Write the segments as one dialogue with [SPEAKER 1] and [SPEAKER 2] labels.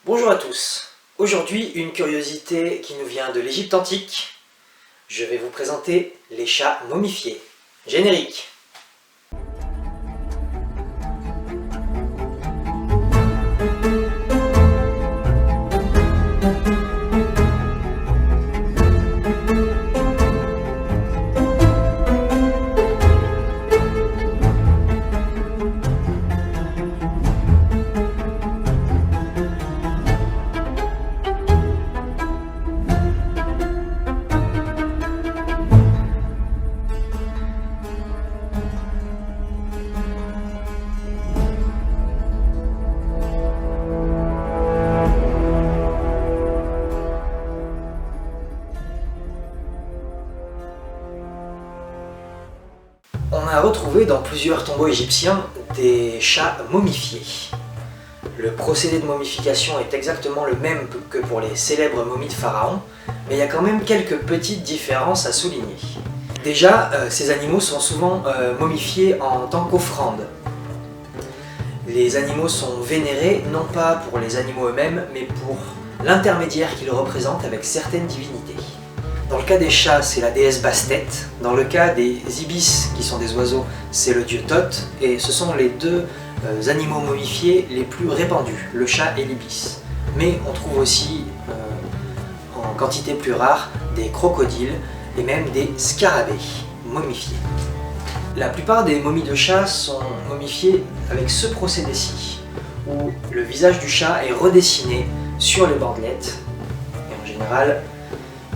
[SPEAKER 1] Bonjour à tous. Aujourd'hui, une curiosité qui nous vient de l'Égypte antique. Je vais vous présenter les chats momifiés. Générique. On a retrouvé dans plusieurs tombeaux égyptiens des chats momifiés. Le procédé de momification est exactement le même que pour les célèbres momies de Pharaon, mais il y a quand même quelques petites différences à souligner. Déjà, ces animaux sont souvent momifiés en tant qu'offrande. Les animaux sont vénérés non pas pour les animaux eux-mêmes, mais pour l'intermédiaire qu'ils représentent avec certaines divinités. Dans le cas des chats, c'est la déesse Bastet. Dans le cas des ibis, qui sont des oiseaux, c'est le dieu Thoth. Et ce sont les deux animaux momifiés les plus répandus, le chat et l'ibis. Mais on trouve aussi, en quantité plus rare, des crocodiles et même des scarabées momifiés. La plupart des momies de chats sont momifiées avec ce procédé-ci, où le visage du chat est redessiné sur les bandelettes. Et en général,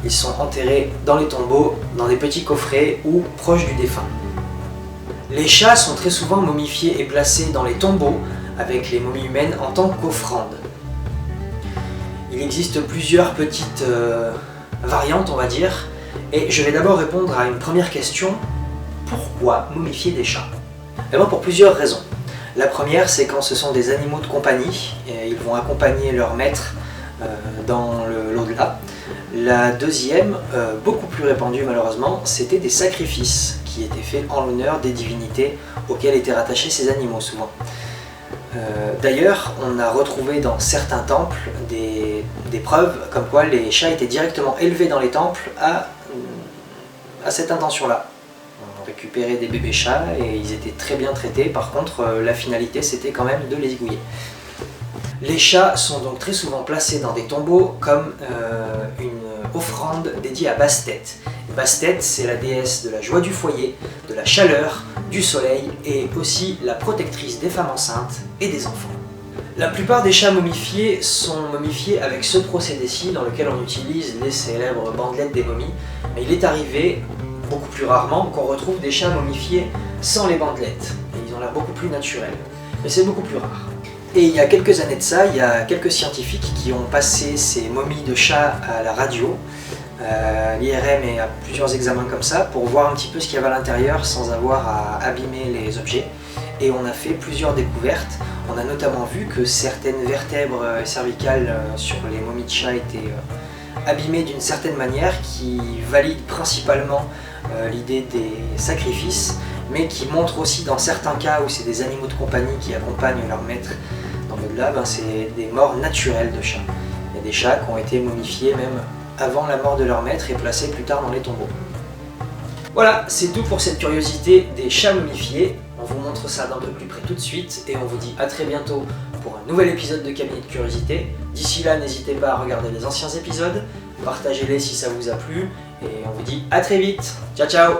[SPEAKER 1] ils sont enterrés dans les tombeaux, dans des petits coffrets ou proches du défunt. Les chats sont très souvent momifiés et placés dans les tombeaux avec les momies humaines en tant qu'offrande. Il existe plusieurs petites variantes, on va dire, et je vais d'abord répondre à une première question. Pourquoi momifier des chats? D'abord pour plusieurs raisons. La première, c'est quand ce sont des animaux de compagnie, et ils vont accompagner leur maître dans l'au-delà. La deuxième, beaucoup plus répandue malheureusement, c'était des sacrifices qui étaient faits en l'honneur des divinités auxquelles étaient rattachés ces animaux souvent. D'ailleurs, on a retrouvé dans certains temples des preuves comme quoi les chats étaient directement élevés dans les temples à cette intention-là. On récupérait des bébés chats et ils étaient très bien traités, par contre la finalité c'était quand même de les égouiller. Les chats sont donc très souvent placés dans des tombeaux comme une offrande dédiée à Bastet. Bastet, c'est la déesse de la joie du foyer, de la chaleur, du soleil et aussi la protectrice des femmes enceintes et des enfants. La plupart des chats momifiés sont momifiés avec ce procédé-ci dans lequel on utilise les célèbres bandelettes des momies, mais il est arrivé, beaucoup plus rarement, qu'on retrouve des chats momifiés sans les bandelettes. Et ils ont l'air beaucoup plus naturels, mais c'est beaucoup plus rare. Et il y a quelques années de ça, il y a quelques scientifiques qui ont passé ces momies de chats à la radio, l'IRM et à plusieurs examens comme ça, pour voir un petit peu ce qu'il y avait à l'intérieur sans avoir à abîmer les objets. Et on a fait plusieurs découvertes. On a notamment vu que certaines vertèbres cervicales sur les momies de chats étaient abîmées d'une certaine manière, qui valide principalement l'idée des sacrifices, mais qui montre aussi dans certains cas où c'est des animaux de compagnie qui accompagnent leur maître dans l'au-delà, c'est des morts naturelles de chats. Il y a des chats qui ont été momifiés même avant la mort de leur maître et placés plus tard dans les tombeaux. Voilà, c'est tout pour cette curiosité des chats momifiés. On vous montre ça d'un peu plus près tout de suite et on vous dit à très bientôt pour un nouvel épisode de Cabinet de Curiosité. D'ici là, n'hésitez pas à regarder les anciens épisodes, partagez-les si ça vous a plu et on vous dit à très vite. Ciao ciao!